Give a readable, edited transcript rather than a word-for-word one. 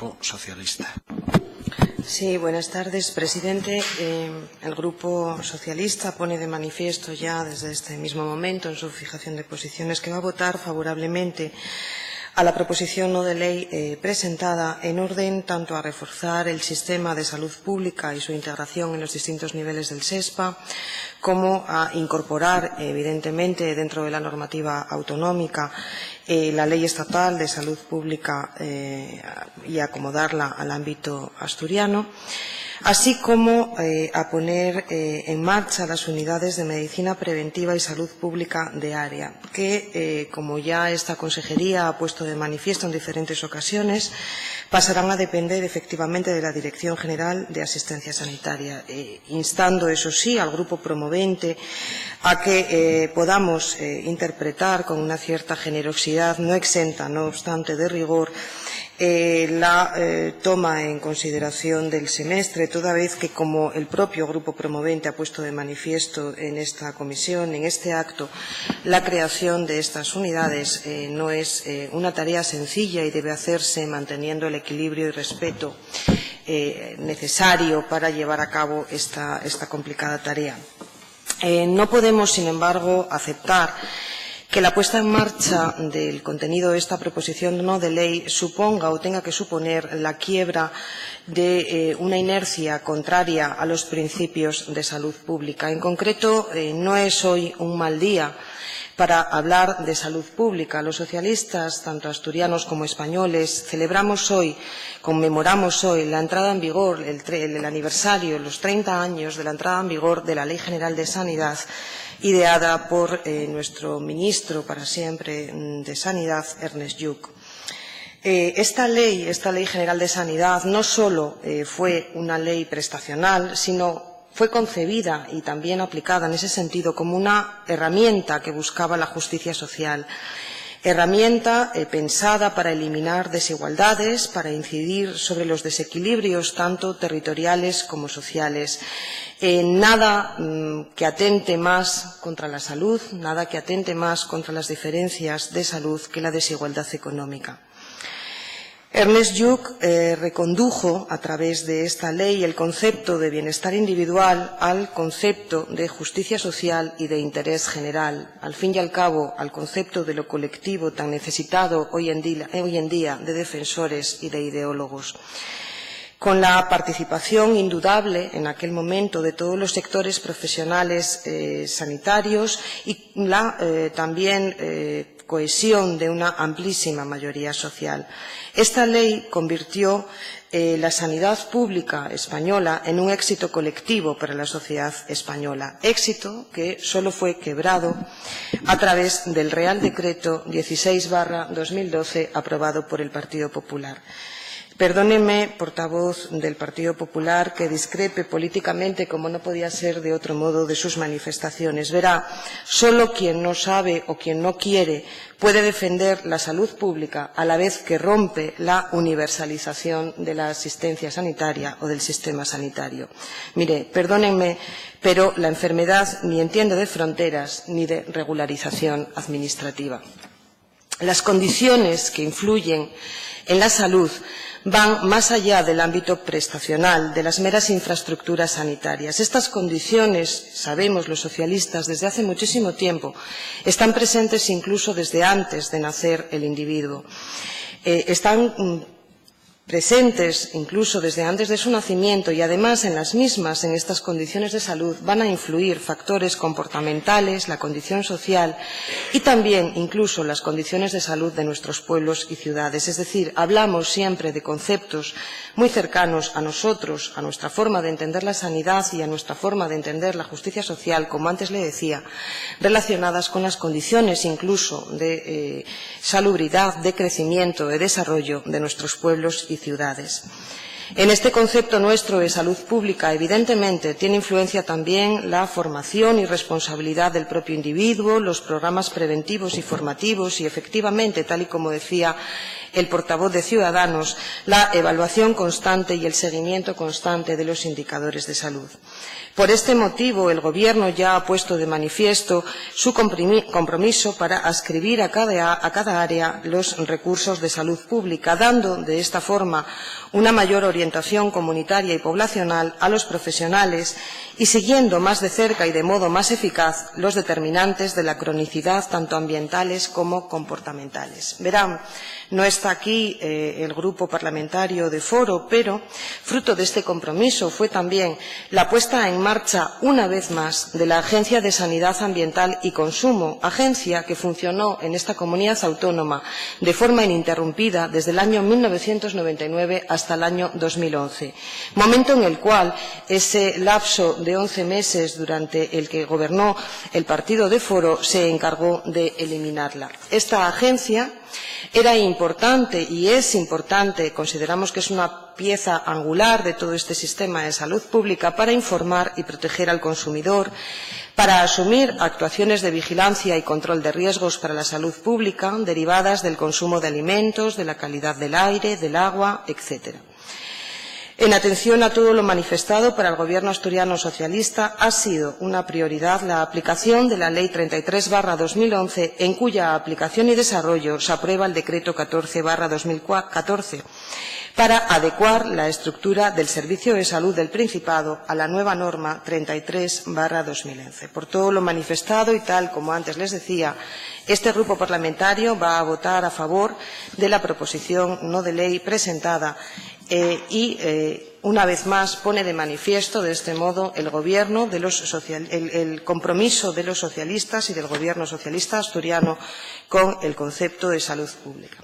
Grupo Socialista. Sí, buenas tardes, presidente. El Grupo Socialista pone de manifiesto ya desde este mismo momento en su fijación de posiciones que va a votar favorablemente a la proposición no de ley presentada en orden tanto a reforzar el sistema de salud pública y su integración en los distintos niveles del SESPA, como a incorporar, evidentemente, dentro de la normativa autonómica la Ley Estatal de Salud Pública y acomodarla al ámbito asturiano, así como a poner en marcha las unidades de medicina preventiva y salud pública de área, que, como ya esta consejería ha puesto de manifiesto en diferentes ocasiones, pasarán a depender efectivamente de la Dirección General de Asistencia Sanitaria, instando, eso sí, al grupo promovente a que podamos interpretar con una cierta generosidad, no exenta, no obstante, de rigor, la toma en consideración del semestre, toda vez que, como el propio grupo promovente ha puesto de manifiesto en esta comisión, en este acto, la creación de estas unidades no es una tarea sencilla y debe hacerse manteniendo el equilibrio y respeto necesario para llevar a cabo esta complicada tarea. No podemos, sin embargo, aceptar que la puesta en marcha del contenido de esta proposición no de ley suponga o tenga que suponer la quiebra de una inercia contraria a los principios de salud pública. En concreto, no es hoy un mal día para hablar de salud pública. Los socialistas, tanto asturianos como españoles, conmemoramos hoy la entrada en vigor, el aniversario, los 30 años de la entrada en vigor de la Ley General de Sanidad, ideada por nuestro ministro para siempre de Sanidad, Ernest Lluch. Esta ley general de sanidad no solo fue una ley prestacional, sino fue concebida y también aplicada en ese sentido como una herramienta que buscaba la justicia social, herramienta pensada para eliminar desigualdades, para incidir sobre los desequilibrios tanto territoriales como sociales. Nada que atente más contra la salud, nada que atente más contra las diferencias de salud que la desigualdad económica. Ernest Lluch recondujo a través de esta ley el concepto de bienestar individual al concepto de justicia social y de interés general, al fin y al cabo al concepto de lo colectivo tan necesitado hoy en día de defensores y de ideólogos. Con la participación indudable en aquel momento de todos los sectores profesionales sanitarios y la también cohesión de una amplísima mayoría social. Esta ley convirtió la sanidad pública española en un éxito colectivo para la sociedad española, éxito que solo fue quebrado a través del Real Decreto 16/2012 aprobado por el Partido Popular. Perdóneme, portavoz del Partido Popular, que discrepe políticamente, como no podía ser de otro modo, de sus manifestaciones. Verá, solo quien no sabe o quien no quiere puede defender la salud pública a la vez que rompe la universalización de la asistencia sanitaria o del sistema sanitario. Mire, perdónenme, pero la enfermedad ni entiende de fronteras ni de regularización administrativa. Las condiciones que influyen en la salud van más allá del ámbito prestacional, de las meras infraestructuras sanitarias. Estas condiciones, sabemos los socialistas desde hace muchísimo tiempo, están presentes incluso desde antes de nacer el individuo. Están presentes incluso desde antes de su nacimiento y además en estas condiciones de salud van a influir factores comportamentales, la condición social y también incluso las condiciones de salud de nuestros pueblos y ciudades. Es decir, hablamos siempre de conceptos muy cercanos a nosotros, a nuestra forma de entender la sanidad y a nuestra forma de entender la justicia social, como antes le decía, relacionadas con las condiciones incluso de salubridad, de crecimiento, de desarrollo de nuestros pueblos y ciudades. En este concepto nuestro de salud pública, evidentemente, tiene influencia también la formación y responsabilidad del propio individuo, los programas preventivos y formativos y, efectivamente, tal y como decía el portavoz de Ciudadanos, la evaluación constante y el seguimiento constante de los indicadores de salud. Por este motivo, el Gobierno ya ha puesto de manifiesto su compromiso para adscribir a cada área los recursos de salud pública, dando de esta forma una mayor orientación comunitaria y poblacional a los profesionales y siguiendo más de cerca y de modo más eficaz los determinantes de la cronicidad, tanto ambientales como comportamentales. Verán, no está aquí el Grupo Parlamentario de Foro, pero fruto de este compromiso fue también la puesta en marcha, una vez más, de la Agencia de Sanidad Ambiental y Consumo, agencia que funcionó en esta comunidad autónoma de forma ininterrumpida desde el año 1999 hasta el año 2011, momento en el cual ese lapso de 11 meses durante el que gobernó el partido de Foro se encargó de eliminarla. Esta agencia era importante y es importante, consideramos que es una pieza angular de todo este sistema de salud pública para informar y proteger al consumidor, para asumir actuaciones de vigilancia y control de riesgos para la salud pública derivadas del consumo de alimentos, de la calidad del aire, del agua, etc. En atención a todo lo manifestado, para el Gobierno asturiano socialista ha sido una prioridad la aplicación de la Ley 33/2011, en cuya aplicación y desarrollo se aprueba el Decreto 14/2014, para adecuar la estructura del Servicio de Salud del Principado a la nueva norma 33/2011. Por todo lo manifestado y tal como antes les decía, este grupo parlamentario va a votar a favor de la proposición no de ley presentada una vez más pone de manifiesto de este modo el compromiso de los socialistas y del Gobierno socialista asturiano con el concepto de salud pública.